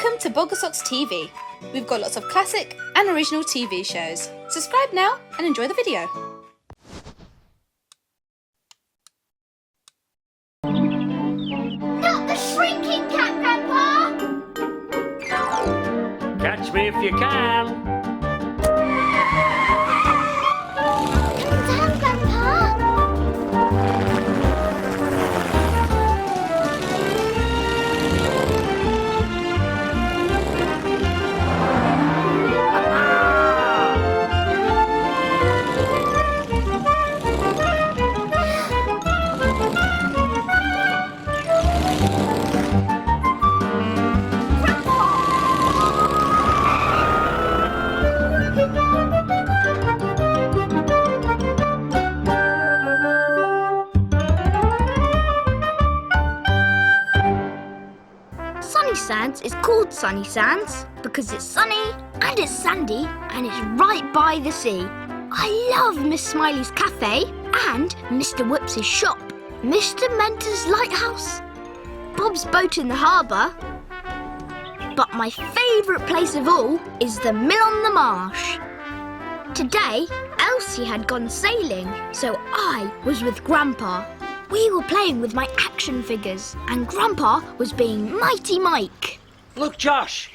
Welcome to Bogglesocks TV. We've got lots of classic and original TV shows. Subscribe now and enjoy the video. Not the shrinking cat, Grandpa! Catch me if you can. Down, Grandpa! Sunnysands is called Sunnysands because it's sunny and it's sandy and it's right by the sea. I love Miss Smiley's cafe and Mr. Whoops' shop, Mr. Mentor's lighthouse, Bob's boat in the harbour. But my favourite place of all is the mill on the marsh. Today, Elsie had gone sailing, so I was with Grandpa. We were playing with my action figures and Grandpa was being Mighty Mike. Look, Josh,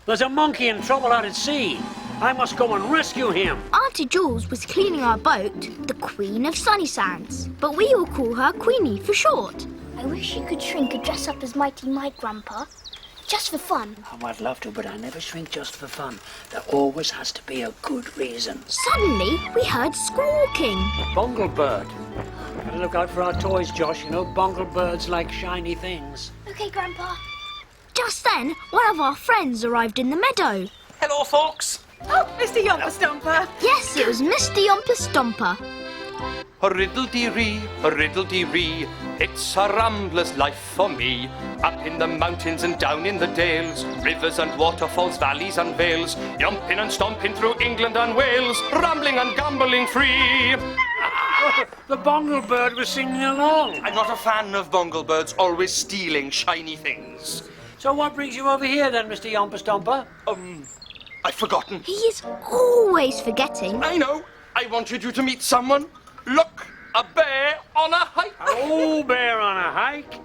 there's a monkey in trouble out at sea. I must go and rescue him. Auntie Jules was cleaning our boat, the Queen of Sunnysands, but we all call her Queenie for short. I wish you could shrink and dress up as Mighty Mike, Grandpa. Just for fun. Oh, I'd love to, but I never shrink just for fun. There always has to be a good reason. Suddenly, we heard squawking. Bonglebird. Gotta look out for our toys, Josh. You know bonglebirds like shiny things. Okay, Grandpa. Just then, one of our friends arrived in the meadow. Hello, folks. Oh, Mr. Yomper Stomper. Yes, it was Mr. Yomper Stomper. A riddle-dee-ree, it's a rambler's life for me. Up in the mountains and down in the dales, rivers and waterfalls, valleys and vales, yumping and stomping through England and Wales, rambling and gambling free. The bonglebird was singing along. I'm not a fan of bonglebirds always stealing shiny things. So what brings you over here then, Mr. Yomper Stomper? I've forgotten. He is always forgetting. I know. I wanted you to meet someone. Look, a bear on a hike. Oh, bear on a hike.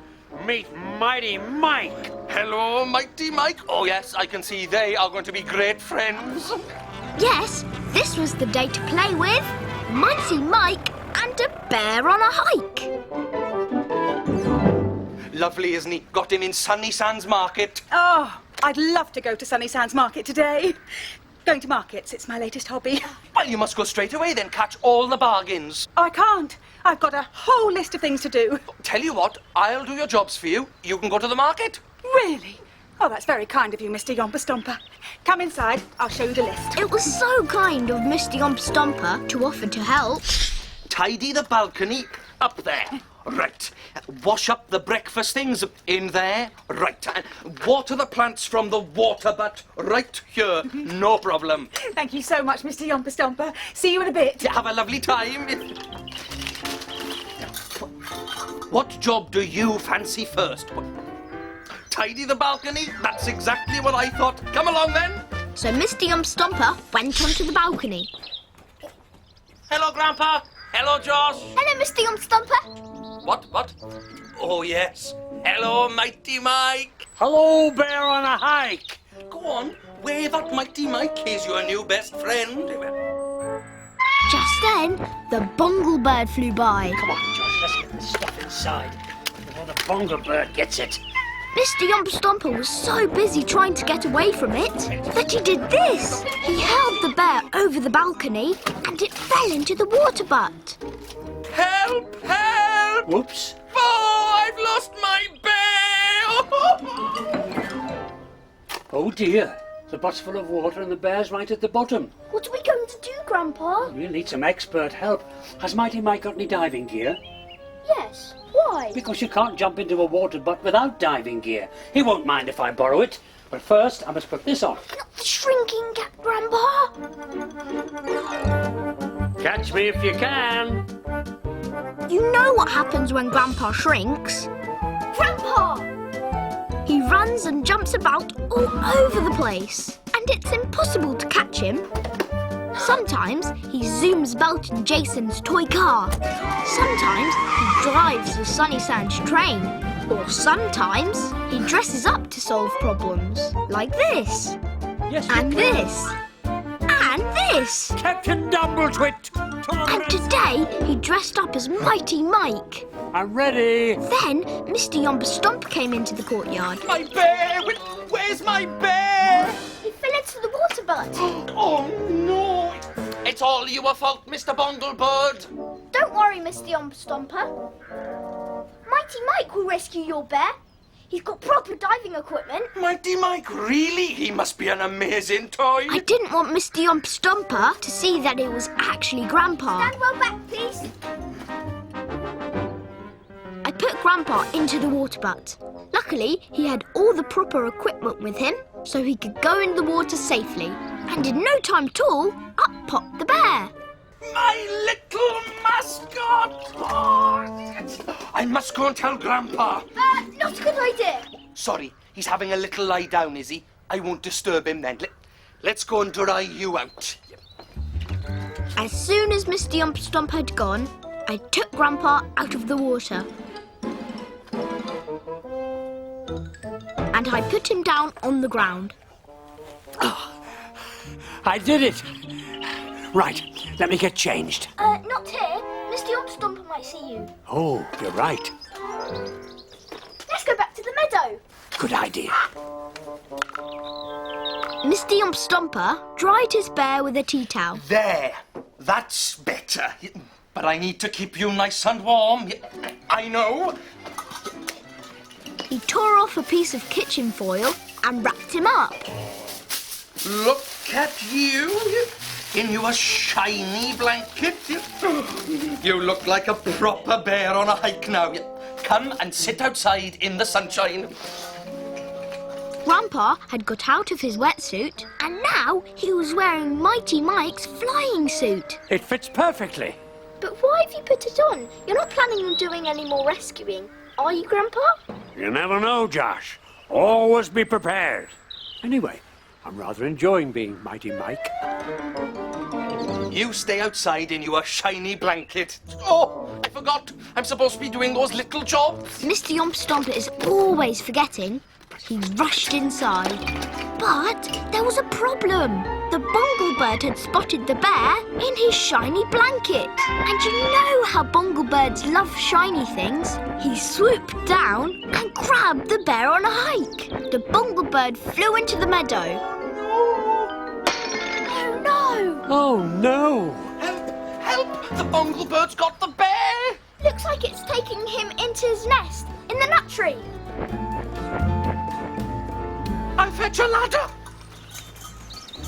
Meet Mighty Mike. Hello, Mighty Mike. Oh, yes, I can see they are going to be great friends. Yes, this was the day to play with Mighty Mike and a bear on a hike. Lovely, isn't he? Got him in Sunnysands Market. Oh, I'd love to go to Sunnysands Market today. Going to markets, it's my latest hobby. Well, you must go straight away then, catch all the bargains. Oh, I can't. I've got a whole list of things to do. Tell you what, I'll do your jobs for you. You can go to the market. Really? Oh, that's very kind of you, Mr. Yomper Stomper. Come inside, I'll show you the list. It was so kind of Mr. Yomper Stomper to offer to help. Tidy the balcony up there. Right. Wash up the breakfast things in there. Right. And water the plants from the water butt right here. No problem. Thank you so much, Mr. Yomper Stomper. See you in a bit. Have a lovely time. What job do you fancy first? Tidy the balcony? That's exactly what I thought. Come along then. So Mr. Yomper Stomper went onto the balcony. Hello, Grandpa. Hello, Josh. Hello, Mr. Yomper Stomper. What? Oh, yes. Hello, Mighty Mike. Hello, bear on a hike. Go on, wave at Mighty Mike. He's your new best friend. Just then, the bonglebird flew by. Come on, Josh, let's get this stuff inside before the bonglebird gets it. Mr. Yomper Stomper was so busy trying to get away from it that he did this. He held the bear over the balcony and it fell into the water butt. Help! Help! Whoops. Oh, I've lost my bear! Oh, dear. The butt's full of water and the bear's right at the bottom. What are we going to do, Grandpa? We'll need some expert help. Has Mighty Mike got any diving gear? Yes. Why? Because you can't jump into a water butt without diving gear. He won't mind if I borrow it. But first, I must put this on. Not the shrinking cat, Grandpa. Catch me if you can. You know what happens when Grandpa shrinks. Grandpa! He runs and jumps about all over the place, and it's impossible to catch him. Sometimes he zooms about in Jason's toy car. Sometimes he drives the Sunnysands train. Or sometimes he dresses up to solve problems, like this. Yes, And this. And this. Captain Dumbleswit! And today he dressed up as Mighty Mike. I'm ready! Then Mr. Yomper Stomper came into the courtyard. My bear! Where's my bear? He fell into the water butt. Oh, no! It's all your fault, Mr. Bonglebird. Don't worry, Mr. Yomper Stomper. Mighty Mike will rescue your bear. He's got proper diving equipment. Mighty Mike, really? He must be an amazing toy. I didn't want Mr. Yomper Stomper to see that it was actually Grandpa. Stand well back, please. I put Grandpa into the water butt. Luckily, he had all the proper equipment with him, so he could go in the water safely. And in no time at all, up popped the bear. My little mascot! Oh, I must go and tell Grandpa. Not a good idea. Sorry, he's having a little lie down, is he? I won't disturb him then. Let's go and dry you out. As soon as Mr. Yomper Stomper had gone, I took Grandpa out of the water. And I put him down on the ground. I did it! Right, let me get changed. Not here. Mr. Yomper Stomper might see you. Oh, you're right. Let's go back to the meadow. Good idea. Mr. Yomper Stomper dried his bear with a tea towel. There, that's better. But I need to keep you nice and warm. I know. He tore off a piece of kitchen foil and wrapped him up. Look at you in your shiny blanket. You look like a proper bear on a hike now. Come and sit outside in the sunshine. Grandpa had got out of his wetsuit and now he was wearing Mighty Mike's flying suit. It fits perfectly. But why have you put it on? You're not planning on doing any more rescuing, are you, Grandpa? You never know, Josh. Always be prepared. Anyway, I'm rather enjoying being Mighty Mike. You stay outside in your shiny blanket. Oh, I forgot. I'm supposed to be doing those little jobs. Mr. Yomper Stomper is always forgetting. He rushed inside. But there was a problem. The Bonglebird had spotted the bear in his shiny blanket. And you know how Bonglebirds love shiny things. He swooped down and grabbed the bear on a hike. The Bonglebird flew into the meadow. Oh, no. Oh, no! Help! Help! The Bonglebird's got the bear! Looks like it's taking him into his nest in the nut tree. I'll fetch a ladder.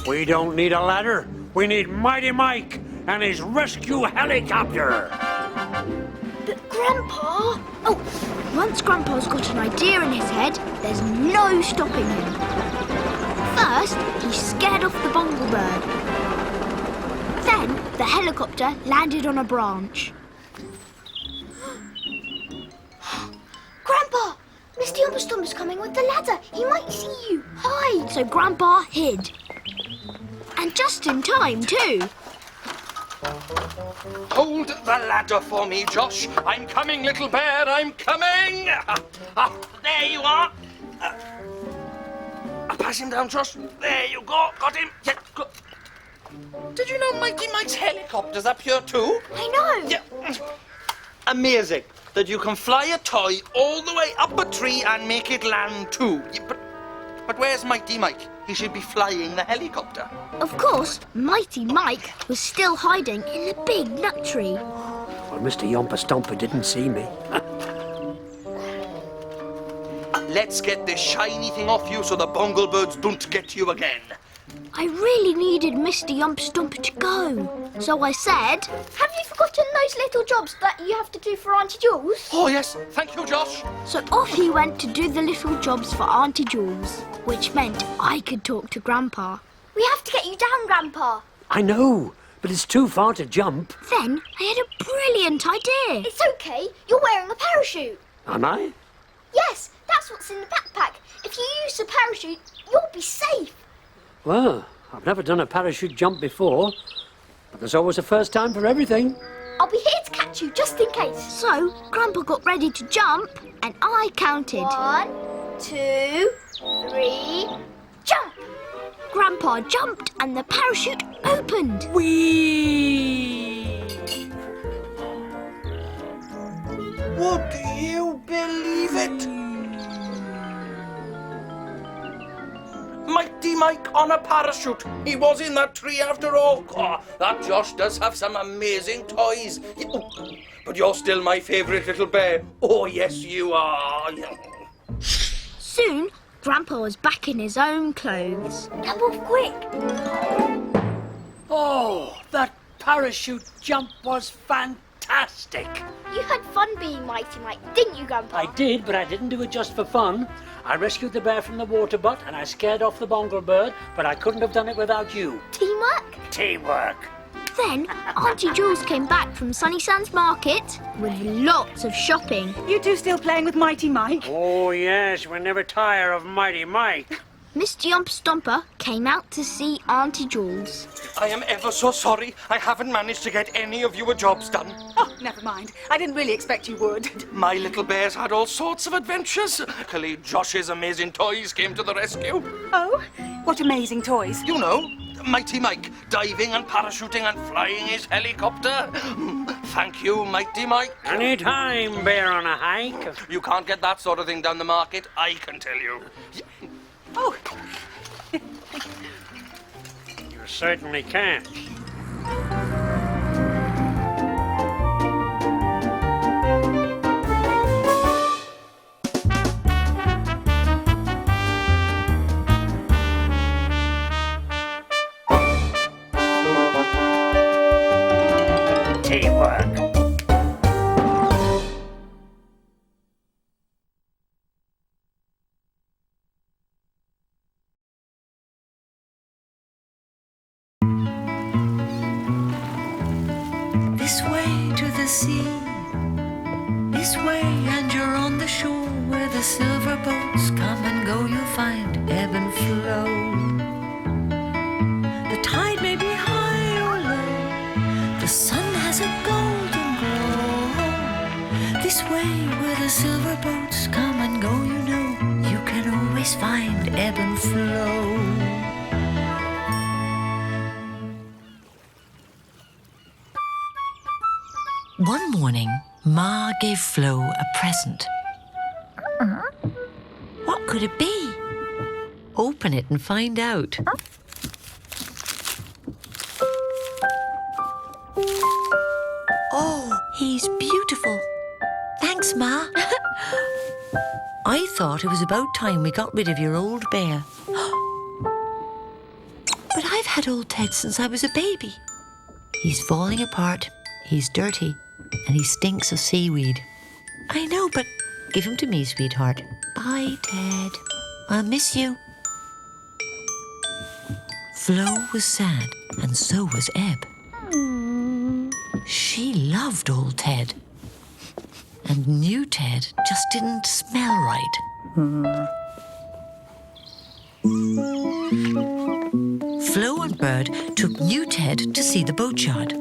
We don't need a ladder. We need Mighty Mike and his rescue helicopter. But Grandpa... Oh, once Grandpa's got an idea in his head, there's no stopping him. First, he scared off the Bonglebird. Then, the helicopter landed on a branch. Grandpa! Mr. Yomper Stomper's coming with the ladder. He might see you. Hide! So Grandpa hid. And just in time, too. Hold the ladder for me, Josh. I'm coming, little bear, I'm coming. There you are. I'll pass him down, Josh. There you go. Got him. Yeah, go. Did you know Mighty Mike's helicopter's up here too? I know. Yeah. Amazing that you can fly a toy all the way up a tree and make it land too. Yeah, but where's Mighty Mike? He should be flying the helicopter. Of course, Mighty Mike was still hiding in the big nut tree. Well, Mr. Yomper Stomper didn't see me. Let's get this shiny thing off you so the Bonglebirds don't get you again. I really needed Mr. Yomper Stomper to go. So I said, Have you forgotten those little jobs that you have to do for Auntie Jules? Oh, yes. Thank you, Josh. so off he went to do the little jobs for Auntie Jules, which meant I could talk to Grandpa. We have to get you down, Grandpa. I know, but it's too far to jump. Then I had a brilliant idea. It's okay. You're wearing a parachute. Am I? Yes, that That's what's in the backpack. If you use the parachute, you'll be safe. Well, I've never done a parachute jump before, but there's always a first time for everything. I'll be here to catch you just in case. So, Grandpa got ready to jump, and I counted. 1, 2, 3, jump! Grandpa jumped, and the parachute opened. Whee! Would you believe it? Mighty Mike on a parachute. He was in that tree after all. Oh, that Josh does have some amazing toys. But you're still my favourite little bear. Oh, yes, you are. Soon, Grandpa was back in his own clothes. Come off quick. Oh, that parachute jump was fantastic. You had fun being Mighty Mike, didn't you, Grandpa? I did, but I didn't do it just for fun. I rescued the bear from the water butt and I scared off the bongle bird, but I couldn't have done it without you. Teamwork? Teamwork. Then, Auntie Jules came back from Sunnysands Market with lots of shopping. You two still playing with Mighty Mike? Oh, yes, we're never tired of Mighty Mike. Mr. Yomper Stomper came out to see Auntie Jules. I am ever so sorry. I haven't managed to get any of your jobs done. Oh, never mind. I didn't really expect you would. My little bears had all sorts of adventures. Luckily, Josh's amazing toys came to the rescue. Oh, what amazing toys. You know, Mighty Mike, diving and parachuting and flying his helicopter. Thank you, Mighty Mike. Anytime, bear on a hike. You can't get that sort of thing down the market, I can tell you. Oh, You certainly can. Teamwork. This way to the sea, this way, and you're on the shore where the silver boats come and go. You'll find ebb and flow. The tide may be high or low, the sun has a golden glow. This way where the silver boats come and go, you know, you can always find ebb and flow. One morning, Ma gave Flo a present. What could it be? Open it and find out. Oh, he's beautiful. Thanks, Ma. I thought it was about time we got rid of your old bear. But I've had old Ted since I was a baby. He's falling apart, he's dirty, and he stinks of seaweed. I know, but give him to me, sweetheart. Bye, Ted. I'll miss you. Flo was sad, and so was Ebb. She loved old Ted. And new Ted just didn't smell right. Flo and Bird took new Ted to see the boatyard.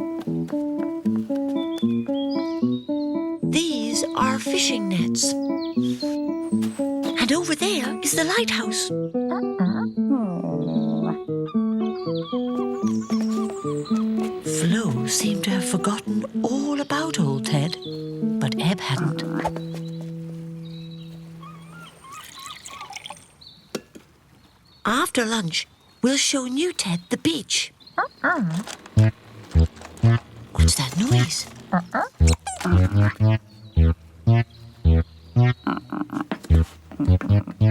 These are fishing nets. And over there is the lighthouse. Flo seemed to have forgotten all about old Ted, but Ebb hadn't. After lunch, we'll show new Ted the beach. What's that noise?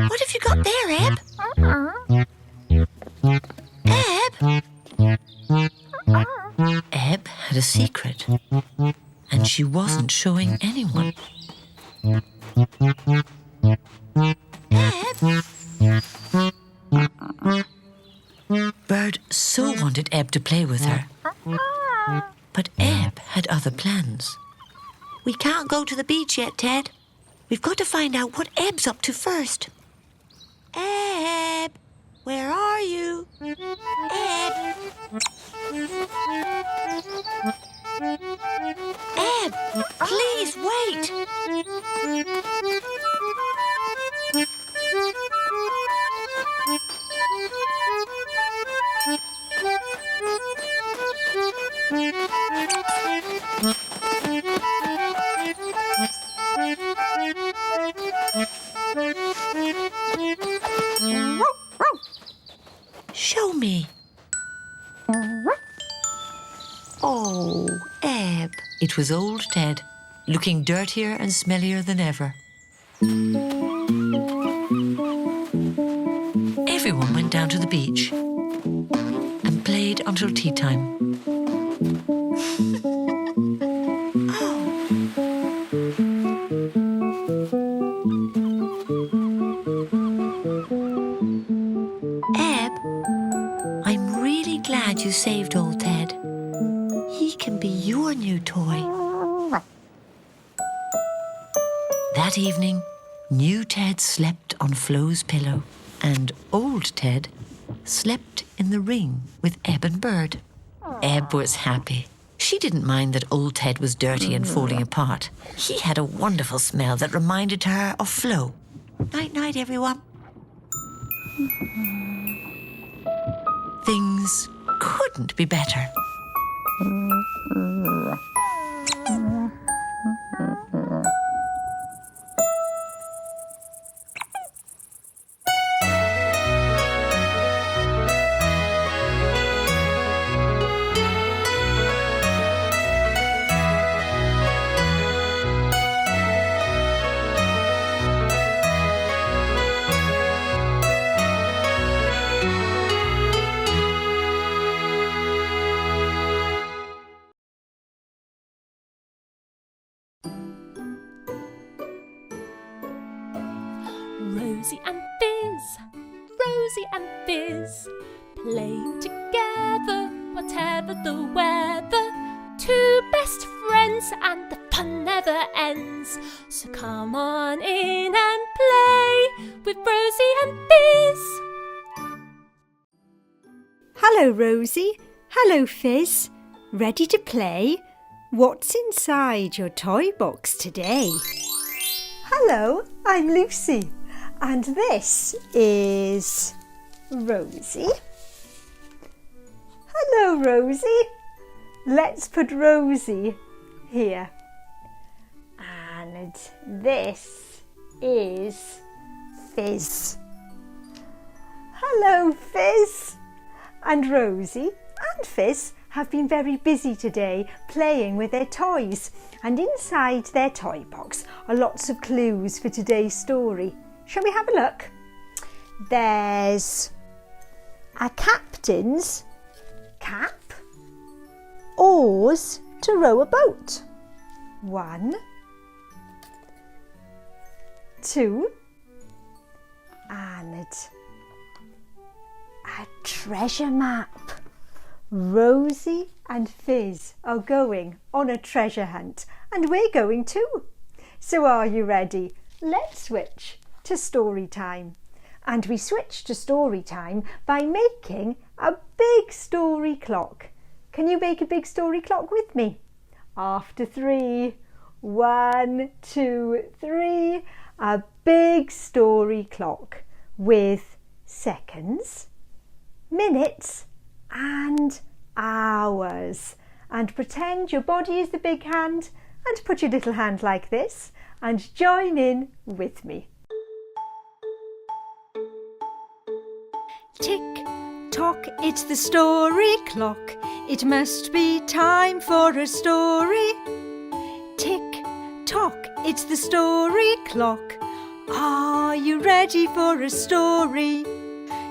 What have you got there, Ebb? Ebb? Ebb had a secret, and she wasn't showing anyone. Ebb? Bird so wanted Ebb to play with her. But Ebb had other plans. We can't go to the beach yet, Ted. We've got to find out what Ebb's up to first. Ebb, where are you? Ebb. Ebb, please wait. Show me. Oh, Ebb. It was old Ted, looking dirtier and smellier than ever. Everyone went down to the beach and played until tea time. You saved old Ted. He can be your new toy. That evening, new Ted slept on Flo's pillow, and old Ted slept in the ring with Ebb and Bird. Ebb was happy. She didn't mind that old Ted was dirty and falling apart. He had a wonderful smell that reminded her of Flo. Night-night, everyone. Things couldn't be better. Rosie and Fizz, Rosie and Fizz, playing together, whatever the weather. Two best friends and the fun never ends. So come on in and play with Rosie and Fizz. Hello, Rosie. Hello, Fizz. Ready to play? What's inside your toy box today? Hello, I'm Lucy. And this is Rosie. Hello, Rosie. Let's put Rosie here. And this is Fizz. Hello, Fizz. And Rosie and Fizz have been very busy today playing with their toys. And inside their toy box are lots of clues for today's story. Shall we have a look? There's a captain's cap, oars to row a boat. 1, 2, and a treasure map. Rosie and Fizz are going on a treasure hunt, and we're going too. So are you ready? Let's switch to story time. And we switch to story time by making a big story clock. Can you make a big story clock with me? After 3, 1, 2, 3, a big story clock with seconds, minutes and hours. And pretend your body is the big hand and put your little hand like this and join in with me. Tick tock, it's the story clock. It must be time for a story. Tick tock, it's the story clock. Are you ready for a story?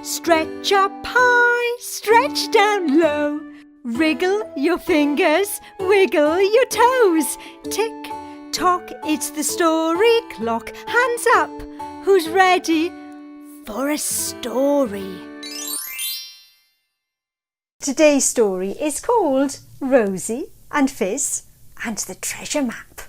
Stretch up high, stretch down low. Wriggle your fingers, wiggle your toes. Tick tock, it's the story clock. Hands up, who's ready for a story? Today's story is called Rosie and Fizz and the Treasure Map.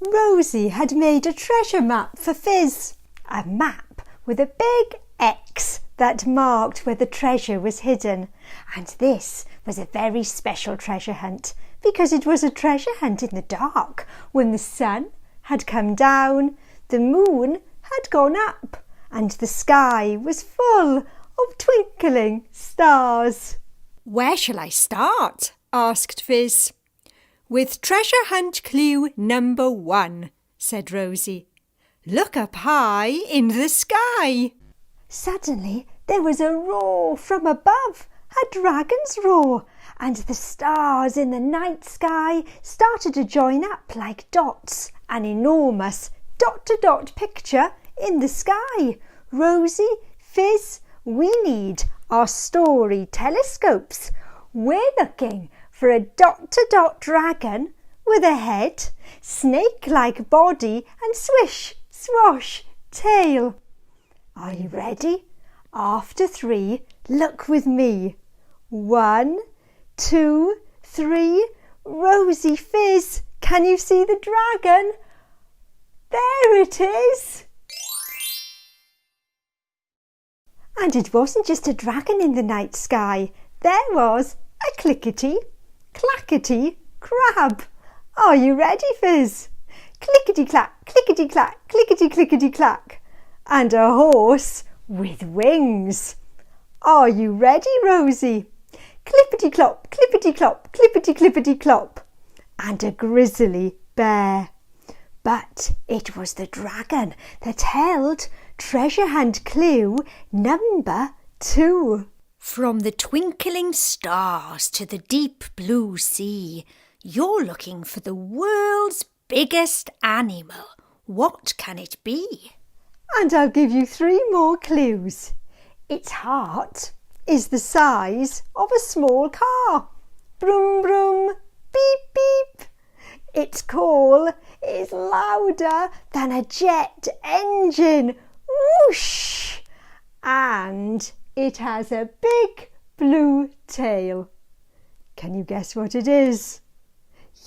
Rosie had made a treasure map for Fizz. A map with a big X that marked where the treasure was hidden. And this was a very special treasure hunt because it was a treasure hunt in the dark when the sun had come down, the moon had gone up, and the sky was full of twinkling stars. Where shall I start? Asked Fizz. With treasure hunt clue number 1, said Rosie. Look up high in the sky. Suddenly there was a roar from above, a dragon's roar, and the stars in the night sky started to join up like dots, an enormous dot-to-dot picture in the sky. Rosie, Fizz, we need our story telescopes. We're looking for a dot-to-dot dragon with a head, snake-like body and swish, swash, tail. Are you ready? After 3, look with me. 1, 2, 3. Rosie, Fizz, can you see the dragon? There it is. And it wasn't just a dragon in the night sky. There was a clickety, clackety crab. Are you ready, Fizz? Clickety-clack, clickety-clack, clickety-clickety-clack. And a horse with wings. Are you ready, Rosie? Clippity-clop, clippity-clop, clippity-clippity-clop. And a grizzly bear. But it was the dragon that held treasure hunt clue number 2. From the twinkling stars to the deep blue sea, you're looking for the world's biggest animal. What can it be? And I'll give you 3 more clues. Its heart is the size of a small car. Broom, broom, beep, beep. Its call is louder than a jet engine. Whoosh! And it has a big blue tail. Can you guess what it is?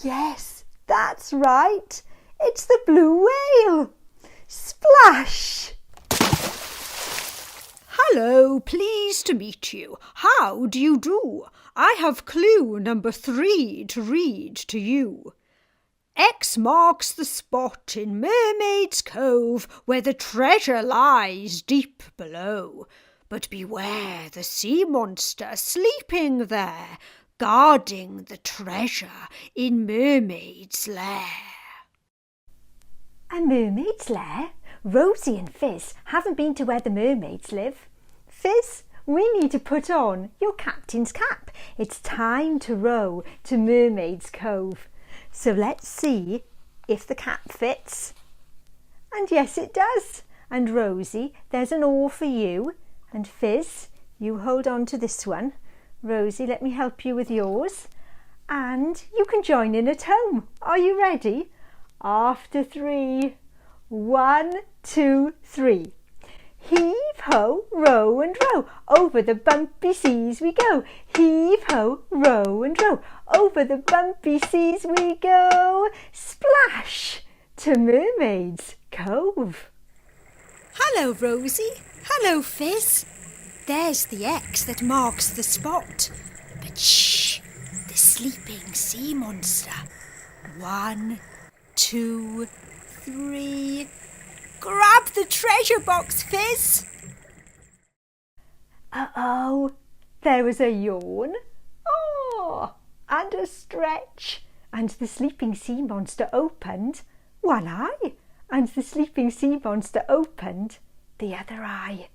Yes, that's right. It's the blue whale. Splash! Hello, pleased to meet you. How do you do? I have clue number 3 to read to you. X marks the spot in Mermaid's Cove where the treasure lies deep below. But beware the sea monster sleeping there, guarding the treasure in Mermaid's lair. A mermaid's lair? Rosie and Fizz haven't been to where the mermaids live. Fizz, we need to put on your captain's cap. It's time to row to Mermaid's Cove. So let's see if the cap fits. And yes, it does. And Rosie, there's an oar for you. And Fizz, you hold on to this one. Rosie, let me help you with yours. And you can join in at home. Are you ready? After 3. 1, 2, 3. Heave ho, row and row, over the bumpy seas we go. Heave ho, row and row, over the bumpy seas we go. Splash to Mermaid's Cove. Hello, Rosie. Hello, Fizz. There's the X that marks the spot. But shh, the sleeping sea monster. 1, 2, 3. Grab the treasure box, Fizz. Uh-oh, there was a yawn. Oh, and a stretch. And the sleeping sea monster opened one eye. And the sleeping sea monster opened the other eye.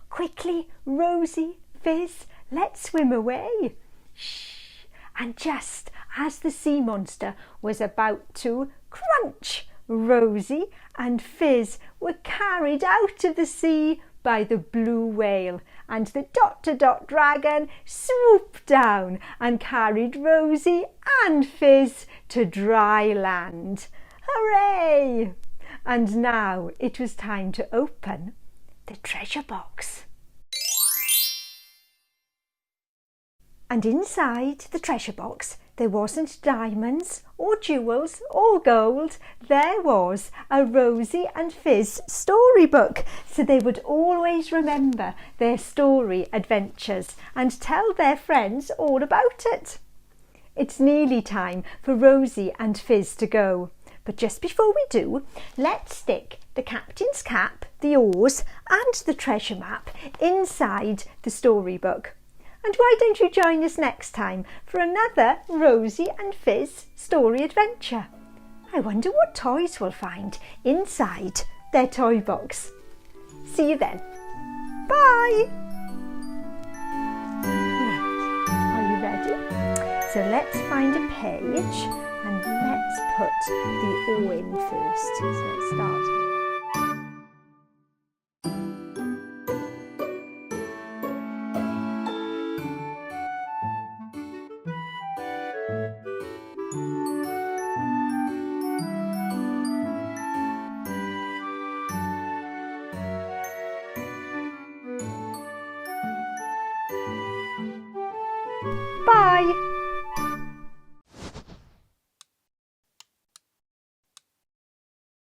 Quickly, Rosie, Fizz, let's swim away. Shh. And just as the sea monster was about to crunch, Rosie and Fizz were carried out of the sea by the blue whale, and the dot-to-dot dragon swooped down and carried Rosie and Fizz to dry land. Hooray! And now it was time to open the treasure box. And inside the treasure box, there wasn't diamonds or jewels or gold. There was a Rosie and Fizz storybook, so they would always remember their story adventures and tell their friends all about it. It's nearly time for Rosie and Fizz to go. But just before we do, let's stick the captain's cap, the oars and the treasure map inside the storybook. And why don't you join us next time for another Rosie and Fizz story adventure? I wonder what toys we'll find inside their toy box. See you then. Bye! Right, are you ready? So let's find a page and let's put the O in first. So let's start here. Bye!